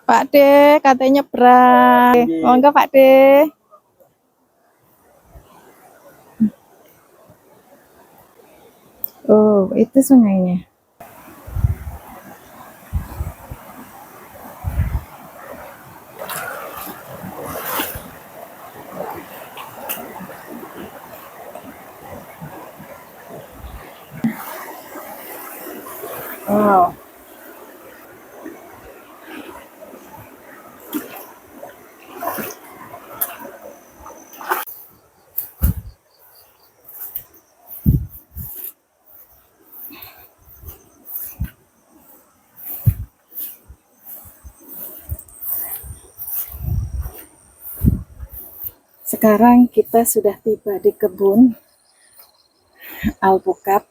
Pak D, katanya nyebrang. Mau enggak Pak D? Oh, itu sungainya. Wow. Sekarang kita sudah tiba di kebun alpukat.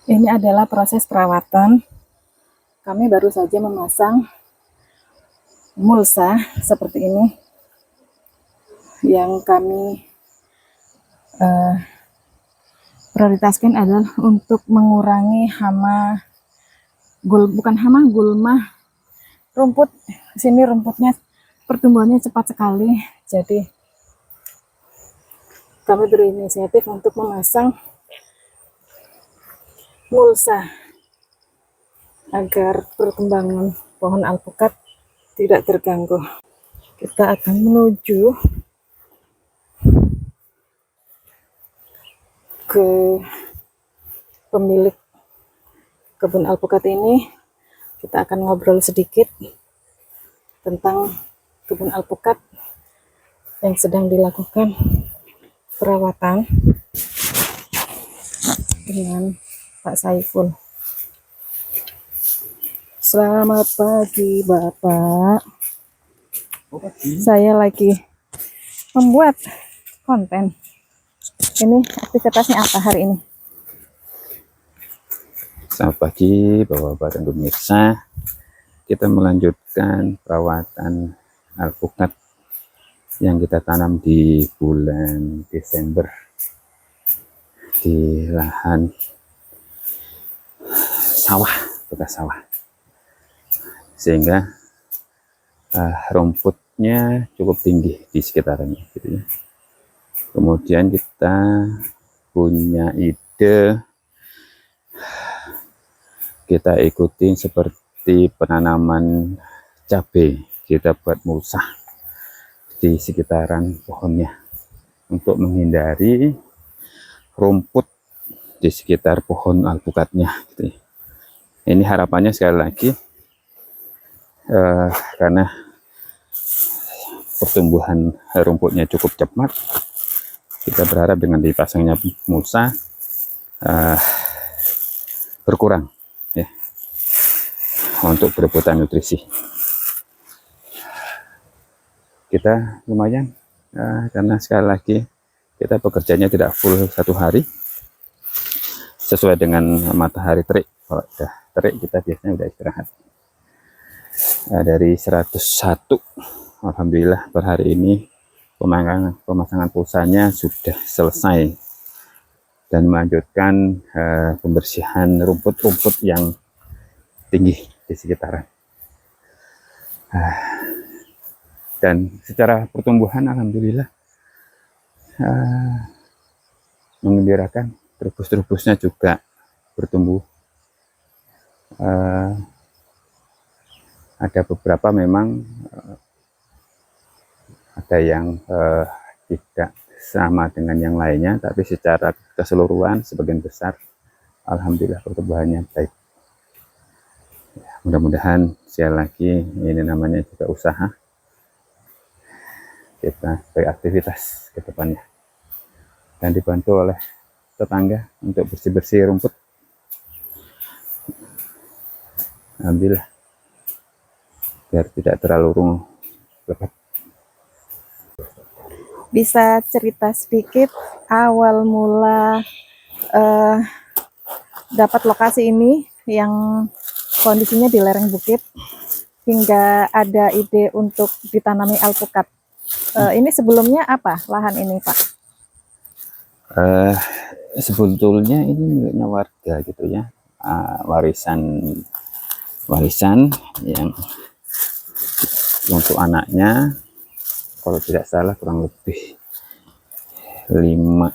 Ini adalah proses perawatan. Kami baru saja memasang mulsa seperti ini yang kami prioritaskan adalah untuk mengurangi hama, bukan hama, gulma, rumput. Sini rumputnya pertumbuhannya cepat sekali, jadi kami berinisiatif untuk memasang mulsa agar perkembangan pohon alpukat tidak terganggu. Kita akan menuju ke pemilik kebun alpukat ini. Kita akan ngobrol sedikit tentang kebun alpukat yang sedang dilakukan perawatan dengan Pak Saiful. Selamat pagi Bapak. Saya lagi membuat konten. Ini aktivitasnya apa hari ini? Selamat pagi Bapak-Bapak dan pemirsa. Kita melanjutkan perawatan alpukat yang kita tanam di bulan Desember di lahan sawah, bekas sawah, sehingga rumputnya cukup tinggi di sekitarnya gitu ya. Kemudian kita punya ide, kita ikuti seperti penanaman cabai, kita buat mulsa di sekitaran pohonnya untuk menghindari rumput di sekitar pohon alpukatnya gitu ya. Ini harapannya sekali lagi karena pertumbuhan rumputnya cukup cepat, kita berharap dengan dipasangnya mulsa berkurang ya untuk berebutan nutrisi. Kita lumayan karena sekali lagi kita bekerjanya tidak full satu hari sesuai dengan matahari terik. Kalau udah terik kita biasanya udah istirahat. Dari 101 alhamdulillah per hari ini pemasangan pulsanya sudah selesai dan melanjutkan pembersihan rumput-rumput yang tinggi di sekitaran. Dan secara pertumbuhan alhamdulillah menggembirakan, terubus-terubusnya juga bertumbuh. Ada beberapa memang ada yang tidak sama dengan yang lainnya, tapi secara keseluruhan sebagian besar alhamdulillah pertumbuhannya baik. Ya, mudah-mudahan sekali lagi ini namanya juga usaha, kita beraktivitas ke depannya dan dibantu oleh tetangga untuk bersih-bersih rumput. Alhamdulillah biar tidak terlalu lebat. Bisa cerita sedikit awal mula dapat lokasi ini yang kondisinya di lereng bukit hingga ada ide untuk ditanami alpukat. Ini sebelumnya apa lahan ini Pak? Sebetulnya ini miliknya warga gitu ya, warisan warisan yang untuk anaknya, kalau tidak salah kurang lebih 5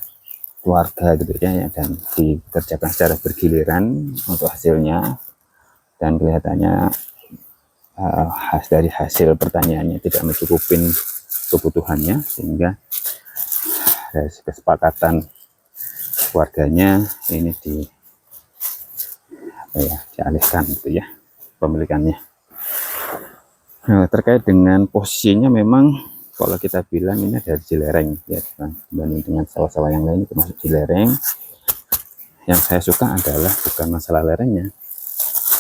keluarga gitu ya, dan dikerjakan secara bergiliran untuk hasilnya. Dan kelihatannya dari hasil pertanyaannya tidak mencukupin kebutuhannya, sehingga dari kesepakatan keluarganya ini dialihkan gitu ya pemilikannya. Nah, terkait dengan posisinya, memang kalau kita bilang ini ada di lereng ya, dibanding dengan sawah-sawah yang lain itu masuk di lereng. Yang saya suka adalah bukan masalah lerengnya,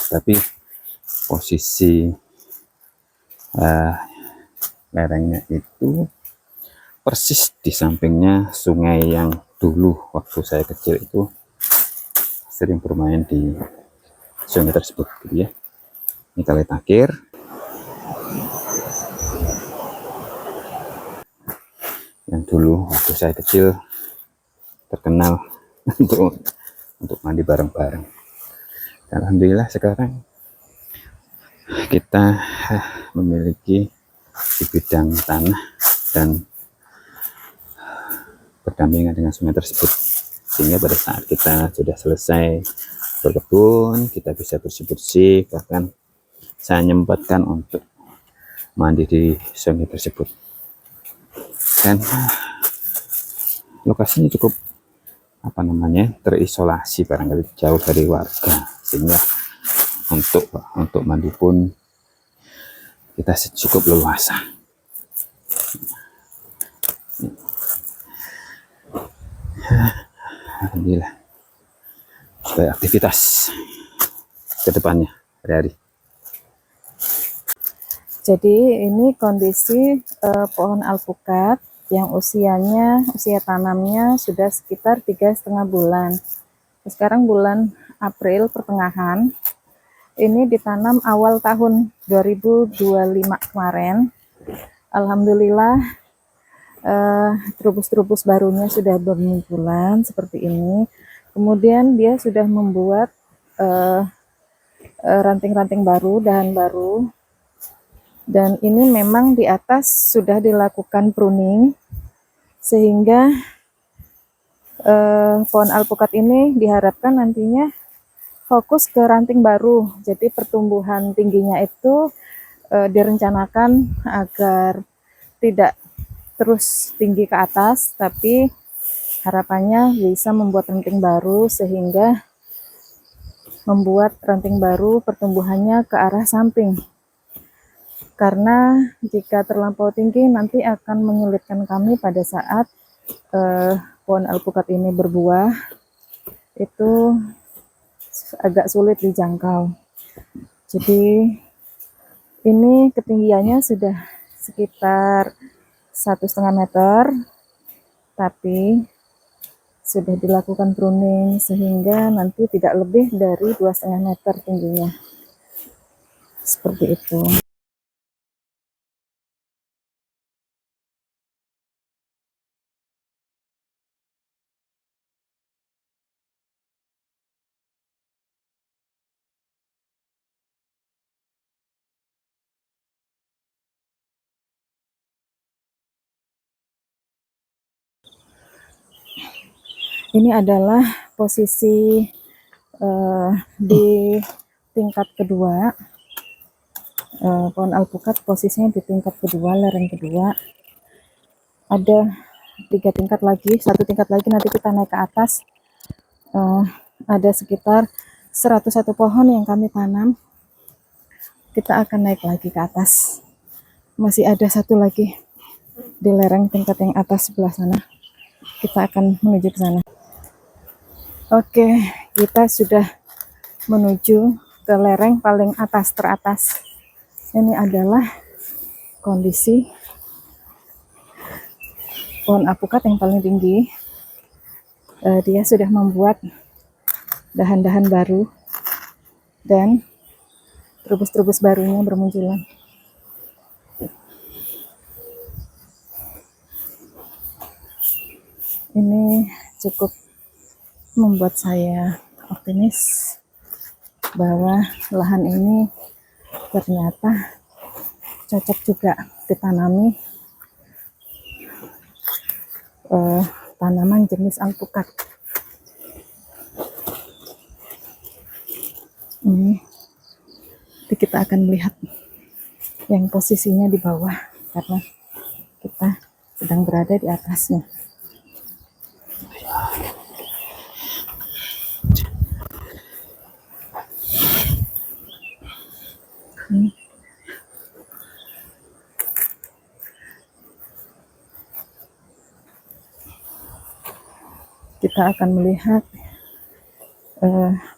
tapi posisi lerengnya itu persis di sampingnya sungai yang dulu waktu saya kecil itu sering bermain di sungai tersebut gitu ya. Ini Kali Takir. Yang dulu waktu saya kecil terkenal untuk mandi bareng-bareng. Alhamdulillah sekarang kita memiliki di bidang tanah dan berdampingan dengan sungai tersebut, sehingga pada saat kita sudah selesai berkebun, kita bisa bersih-bersih, bahkan saya nyempatkan untuk mandi di sungai tersebut. Dan lokasinya cukup terisolasi, barangkali jauh dari warga, sehingga untuk mandi pun kita cukup leluasa. Alhamdulillah, supaya aktivitas ke depannya hari-hari. Jadi ini kondisi pohon alpukat yang usia tanamnya sudah sekitar 3,5 bulan. Sekarang bulan April pertengahan. Ini ditanam awal tahun 2025 kemarin. Alhamdulillah trubus-trubus barunya sudah bermunculan seperti ini. Kemudian dia sudah membuat ranting-ranting baru, dahan baru. Dan ini memang di atas sudah dilakukan pruning, sehingga pohon alpukat ini diharapkan nantinya fokus ke ranting baru. Jadi pertumbuhan tingginya itu direncanakan agar tidak terus tinggi ke atas, tapi harapannya bisa membuat ranting baru, sehingga membuat ranting baru pertumbuhannya ke arah samping. Karena jika terlampau tinggi nanti akan menyulitkan kami pada saat pohon alpukat ini berbuah, itu agak sulit dijangkau. Jadi ini ketinggiannya sudah sekitar 1,5 meter, tapi sudah dilakukan pruning sehingga nanti tidak lebih dari 2,5 meter tingginya. Seperti itu. Ini adalah posisi di tingkat kedua. Pohon alpukat posisinya di tingkat kedua, lereng kedua. Ada 3 tingkat lagi, 1 tingkat lagi nanti kita naik ke atas. Ada sekitar 101 pohon yang kami tanam. Kita akan naik lagi ke atas. Masih ada 1 lagi di lereng tingkat yang atas sebelah sana. Kita akan menuju ke sana. Oke, kita sudah menuju ke lereng paling atas teratas. Ini adalah kondisi pohon alpukat yang paling tinggi. Dia sudah membuat dahan-dahan baru dan trubus-trubus barunya bermunculan. Ini cukup membuat saya optimis bahwa lahan ini ternyata cocok juga ditanami tanaman jenis alpukat. Ini nanti kita akan melihat yang posisinya di bawah karena kita sedang berada di atasnya. Kita akan melihat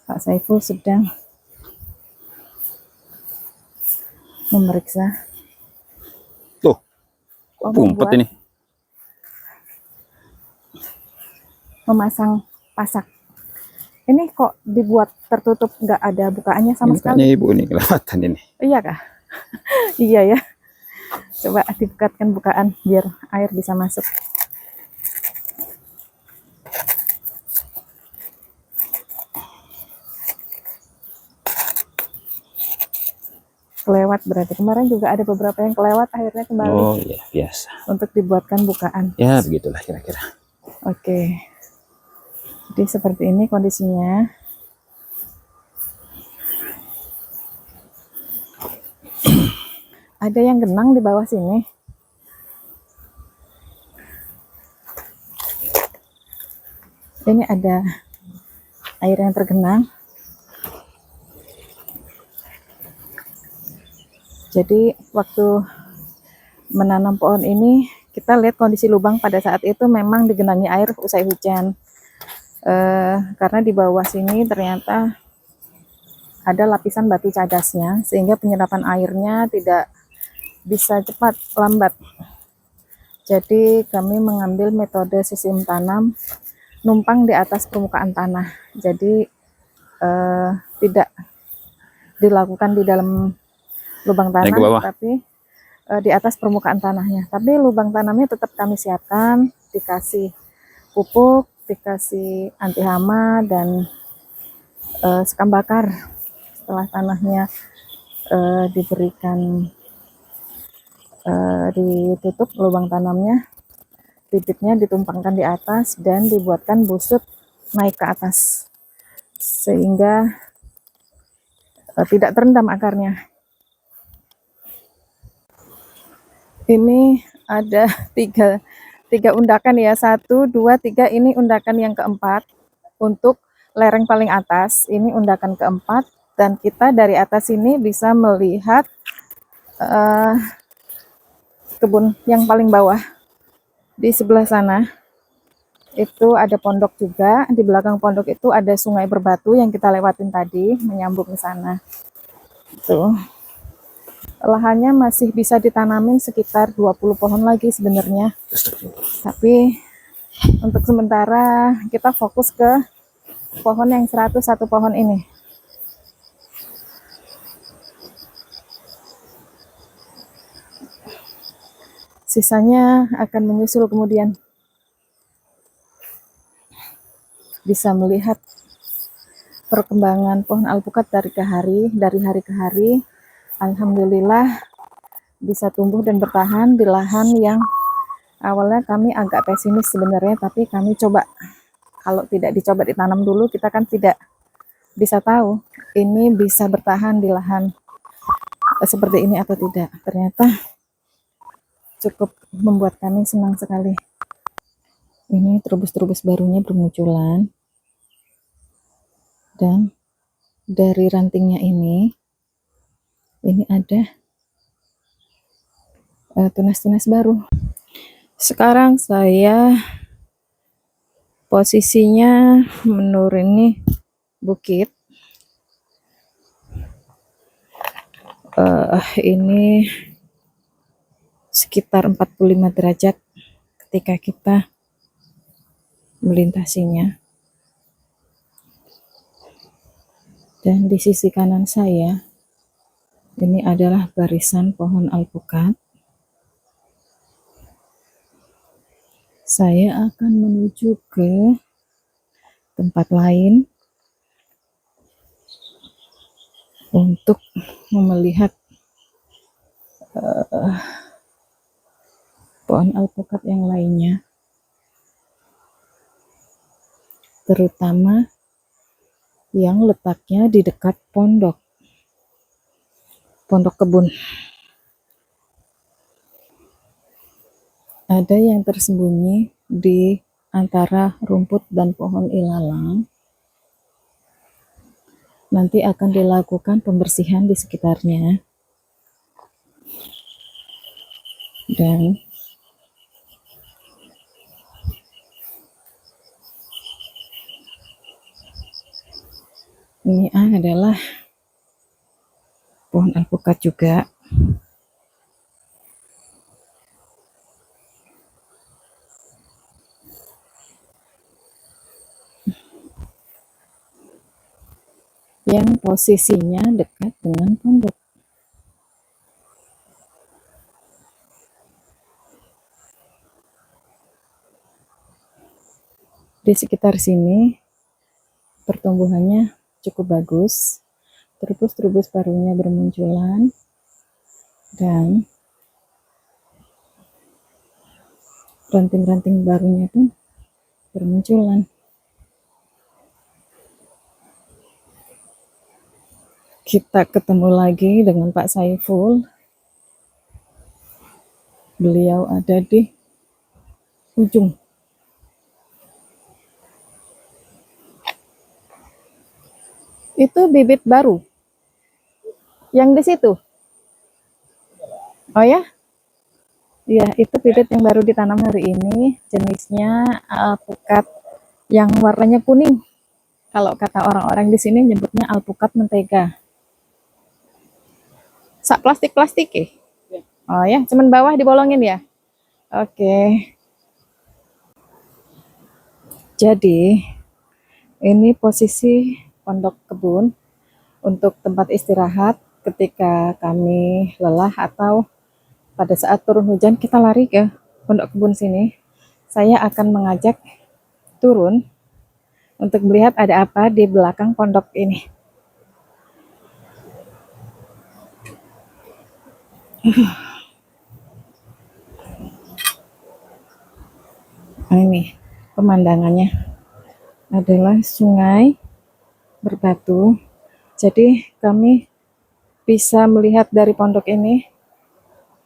Pak Saiful sedang memeriksa. Tuh, kok umpet ini? Memasang pasak. Ini kok dibuat tertutup, nggak ada bukaannya sama Ini kayaknya sekali. ibu ini kelewatan ini. Iya kah? Iya ya. Coba dibukatkan bukaan biar air bisa masuk. Kelewat berarti. Kemarin juga ada beberapa yang kelewat, akhirnya kembali Oh iya, biasa. untuk dibuatkan bukaan. Ya begitulah kira-kira. Oke. Jadi seperti ini kondisinya. Ada yang genang di bawah sini. Ini ada air yang tergenang. Jadi waktu menanam pohon ini kita lihat kondisi lubang pada saat itu memang digenangi air usai hujan. Karena di bawah sini ternyata ada lapisan batu cadasnya sehingga penyerapan airnya tidak bisa cepat, lambat. Jadi kami mengambil metode sistem tanam numpang di atas permukaan tanah. Jadi tidak dilakukan di dalam lubang Naik ke tanah, bawah. tapi di atas permukaan tanahnya. Tapi lubang tanamnya tetap kami siapkan, dikasih pupuk, dikasih anti hama dan sekam bakar. Setelah tanahnya diberikan ditutup lubang tanamnya, bibitnya ditumpangkan di atas dan dibuatkan busut naik ke atas sehingga tidak terendam akarnya. Ini ada tiga undakan ya, 1, 2, 3. Ini undakan yang keempat untuk lereng paling atas. Ini undakan keempat dan kita dari atas ini bisa melihat kebun yang paling bawah. Di sebelah sana itu ada pondok juga. Di belakang pondok itu ada sungai berbatu yang kita lewatin tadi, menyambung ke sana. Tuh. Lahannya masih bisa ditanamin sekitar 20 pohon lagi sebenarnya. Tapi untuk sementara kita fokus ke pohon yang 101 pohon ini. Sisanya akan menyusul kemudian. Bisa melihat perkembangan pohon alpukat dari hari ke hari. Alhamdulillah bisa tumbuh dan bertahan di lahan yang awalnya kami agak pesimis sebenarnya, tapi kami coba. Kalau tidak dicoba ditanam dulu, kita kan tidak bisa tahu ini bisa bertahan di lahan seperti ini atau tidak. Ternyata cukup membuat kami senang sekali. Ini terubus-terubus barunya bermunculan. Dan dari rantingnya ini ada tunas-tunas baru. Sekarang saya posisinya menuruni bukit. Ini sekitar 45 derajat ketika kita melintasinya. Dan di sisi kanan saya ini adalah barisan pohon alpukat. Saya akan menuju ke tempat lain untuk melihat pohon alpukat yang lainnya, terutama yang letaknya di dekat pondok kebun. Ada yang tersembunyi di antara rumput dan pohon ilalang. Nanti akan dilakukan pembersihan di sekitarnya. Dan ini adalah pohon alpukat juga. Yang posisinya dekat dengan pondok. Di sekitar sini pertumbuhannya cukup bagus, trubus-trubus barunya bermunculan, dan ranting-ranting barunya pun bermunculan. Kita ketemu lagi dengan Pak Saiful. Beliau ada di ujung. Itu bibit baru yang di situ. Oh ya? Iya, itu bibit yang baru ditanam hari ini. Jenisnya alpukat yang warnanya kuning. Kalau kata orang-orang di sini nyebutnya alpukat mentega. Sak plastik-plastik ya? Oh ya, cuman bawah dibolongin ya? Oke. Jadi, ini posisi pondok kebun untuk tempat istirahat ketika kami lelah atau pada saat turun hujan kita lari ke pondok kebun sini. Saya akan mengajak turun untuk melihat ada apa di belakang pondok ini. Nah, ini pemandangannya adalah sungai berbatu. Jadi kami bisa melihat dari pondok ini,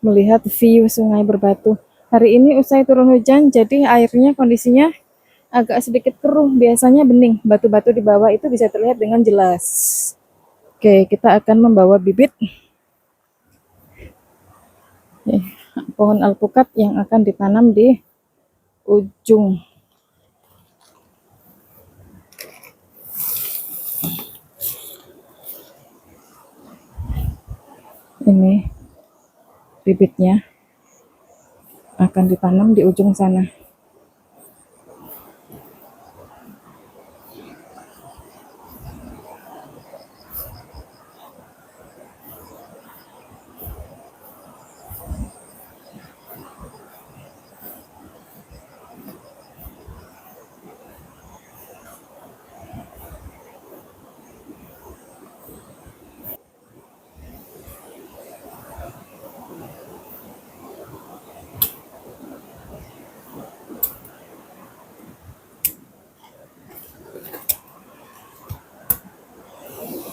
melihat view sungai berbatu. Hari ini usai turun hujan, jadi airnya kondisinya agak sedikit keruh. Biasanya bening, batu-batu di bawah itu bisa terlihat dengan jelas. Oke, kita akan membawa bibit pohon alpukat yang akan ditanam di ujung. Ini bibitnya akan ditanam di ujung sana.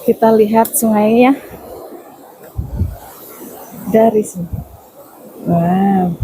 Kita lihat sungainya dari sini. Wow.